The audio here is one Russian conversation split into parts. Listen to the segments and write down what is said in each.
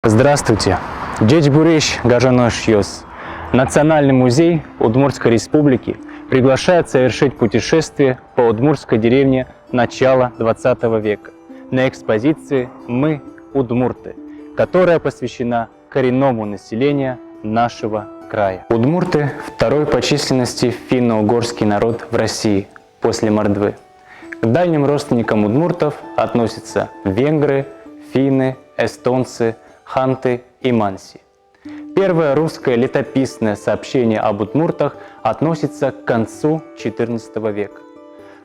Здравствуйте! Джечбуреш Гажанош Йос. Национальный музей Удмуртской республики приглашает совершить путешествие по удмуртской деревне начала 20 века на экспозиции «Мы удмурты», которая посвящена коренному населению нашего края. Удмурты – второй по численности финно-угорский народ в России после Мордвы. К дальним родственникам удмуртов относятся венгры, финны, эстонцы, ханты и манси. Первое русское летописное сообщение об удмуртах относится к концу XIV века.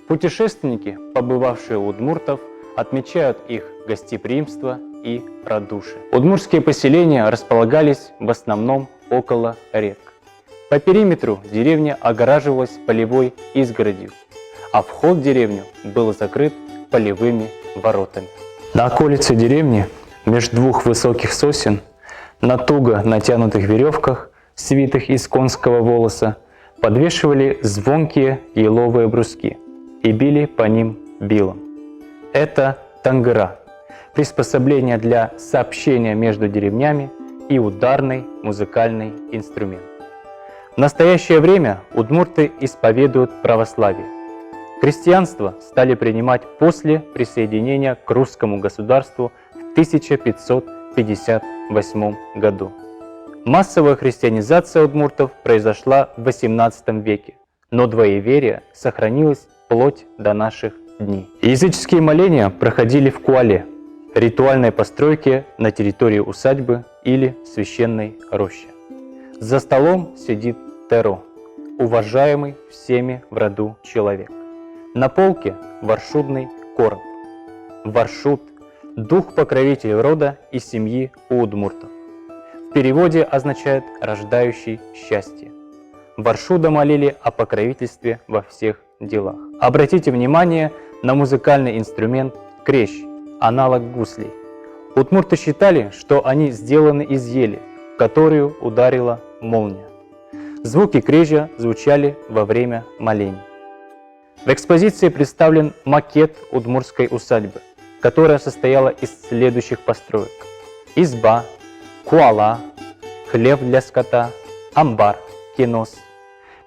Путешественники, побывавшие у удмуртов, отмечают их гостеприимство и радушие. Удмуртские поселения располагались в основном около рек. По периметру деревня огораживалась полевой изгородью, а вход в деревню был закрыт полевыми воротами. На околице деревни между двух высоких сосен на туго натянутых веревках, свитых из конского волоса, подвешивали звонкие еловые бруски и били по ним билом. Это тангыра, приспособление для сообщения между деревнями и ударный музыкальный инструмент. В настоящее время удмурты исповедуют православие. Христианство стали принимать после присоединения к русскому государству в 1558 году. Массовая христианизация удмуртов произошла в XVIII веке, но двоеверие сохранилось вплоть до наших дней. Языческие моления проходили в куале, ритуальной постройке на территории усадьбы или священной рощи. За столом сидит теро, уважаемый всеми в роду человек. На полке варшудный короб. Варшуд – дух-покровитель рода и семьи у удмуртов. В переводе означает «рождающий счастье». Варшуда молили о покровительстве во всех делах. Обратите внимание на музыкальный инструмент крещ, аналог гуслей. Удмурты считали, что они сделаны из ели, в которую ударила молния. Звуки крежа звучали во время молений. В экспозиции представлен макет удмуртской усадьбы, которая состояла из следующих построек: изба, куала, хлев для скота, амбар, кинос.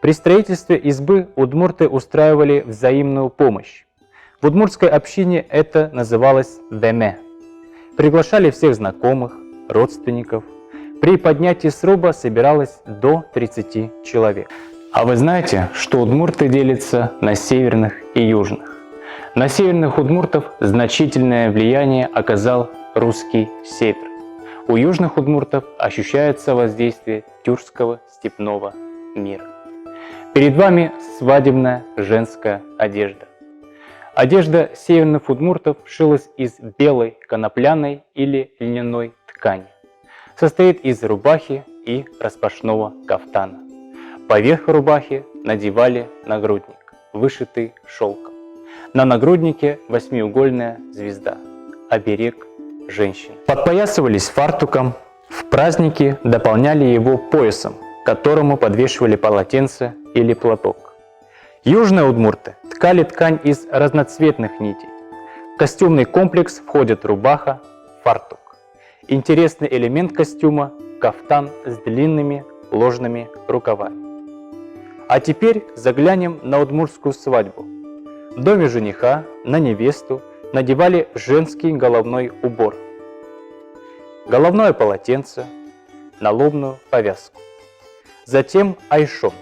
При строительстве избы удмурты устраивали взаимную помощь. В удмуртской общине это называлось веме. Приглашали всех знакомых, родственников. При поднятии сруба собиралось до 30 человек. А вы знаете, что удмурты делятся на северных и южных? На северных удмуртов значительное влияние оказал русский север. У южных удмуртов ощущается воздействие тюркского степного мира. Перед вами свадебная женская одежда. Одежда северных удмуртов шилась из белой конопляной или льняной ткани. Состоит из рубахи и распашного кафтана. Поверх рубахи надевали нагрудник, вышитый шелком. На нагруднике восьмиугольная звезда, оберег женщин. Подпоясывались фартуком, в праздники дополняли его поясом, к которому подвешивали полотенце или платок. Южные удмурты ткали ткань из разноцветных нитей. В костюмный комплекс входят рубаха, фартук. Интересный элемент костюма – кафтан с длинными ложными рукавами. А теперь заглянем на удмуртскую свадьбу. В доме жениха на невесту надевали женский головной убор, головное полотенце, налобную повязку. Затем айшон.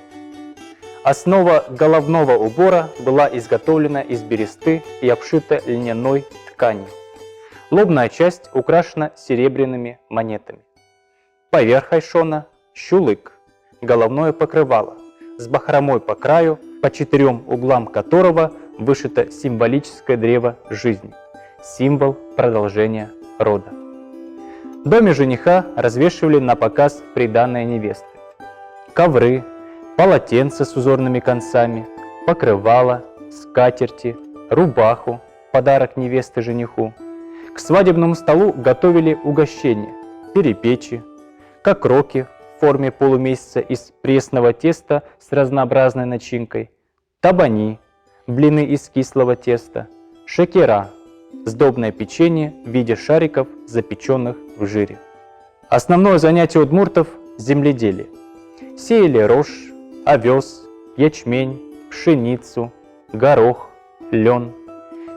Основа головного убора была изготовлена из бересты и обшита льняной тканью. Лобная часть украшена серебряными монетами. Поверх айшона – щулык, головное покрывало, с бахромой по краю, по четырем углам которого вышито символическое древо жизни, символ продолжения рода. В доме жениха развешивали на показ приданое невесты: ковры, полотенца с узорными концами, покрывала, скатерти, рубаху, подарок невесты жениху. К свадебному столу готовили угощения: перепечи, кокроки в форме полумесяца из пресного теста с разнообразной начинкой, табани, блины из кислого теста, шекера, сдобное печенье в виде шариков, запеченных в жире. Основное занятие удмуртов – земледелие. Сеяли рожь, овес, ячмень, пшеницу, горох, лен.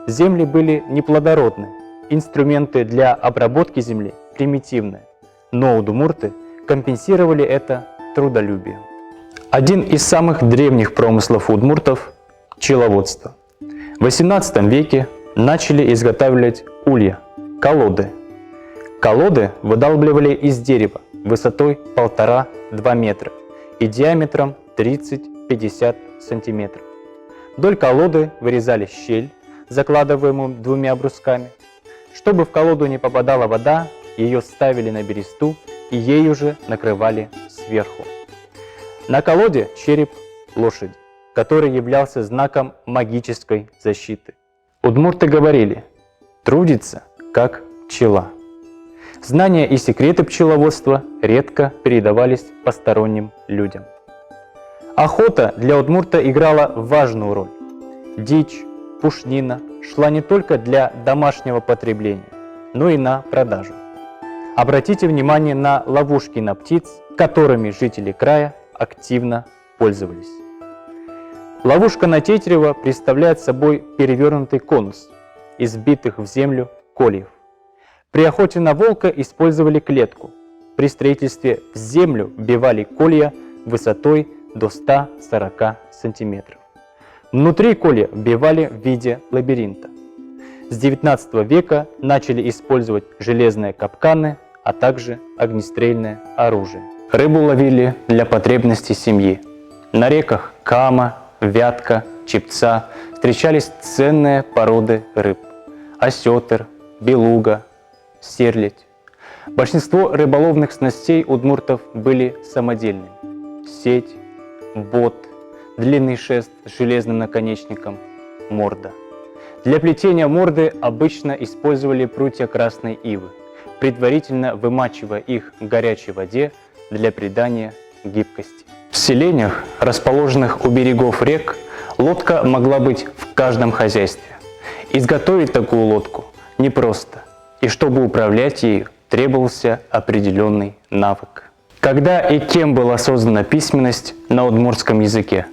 Земли были неплодородны, инструменты для обработки земли примитивные, но удмурты компенсировали это трудолюбием. Один из самых древних промыслов удмуртов – пчеловодство. В XVIII веке начали изготавливать улья – колоды. Колоды выдалбливали из дерева высотой 1,5–2 метра и диаметром 30–50 сантиметров. Вдоль колоды вырезали щель, закладываемую двумя брусками. Чтобы в колоду не попадала вода, ее ставили на бересту и ею же накрывали сверху. На колоде череп лошади, который являлся знаком магической защиты. Удмурты говорили: «Трудится, как пчела». Знания и секреты пчеловодства редко передавались посторонним людям. Охота для удмурта играла важную роль. Дичь, пушнина шла не только для домашнего потребления, но и на продажу. Обратите внимание на ловушки на птиц, которыми жители края активно пользовались. Ловушка на тетерева представляет собой перевернутый конус из вбитых в землю кольев. При охоте на волка использовали клетку. При строительстве в землю вбивали колья высотой до 140 сантиметров. Внутри колья вбивали в виде лабиринта. С XIX века начали использовать железные капканы, а также огнестрельное оружие. Рыбу ловили для потребностей семьи. На реках Кама, Вятка, Чепца встречались ценные породы рыб – осетр, белуга, стерлядь. Большинство рыболовных снастей удмуртов были самодельными. Сеть, бот, длинный шест с железным наконечником, морда. Для плетения морды обычно использовали прутья красной ивы, предварительно вымачивая их в горячей воде для придания гибкости. В селениях, расположенных у берегов рек, лодка могла быть в каждом хозяйстве. Изготовить такую лодку непросто, и чтобы управлять ею, требовался определенный навык. Когда и кем была создана письменность на удмуртском языке?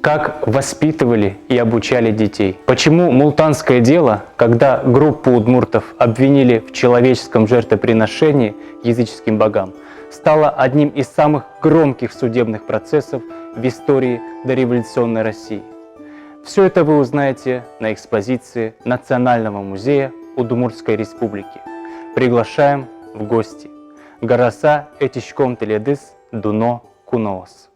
Как воспитывали и обучали детей? Почему мултанское дело, когда группу удмуртов обвинили в человеческом жертвоприношении языческим богам, стало одним из самых громких судебных процессов в истории дореволюционной России? Все это вы узнаете на экспозиции Национального музея Удмуртской республики. Приглашаем в гости. Гараса этичком теледыс дуно куноос.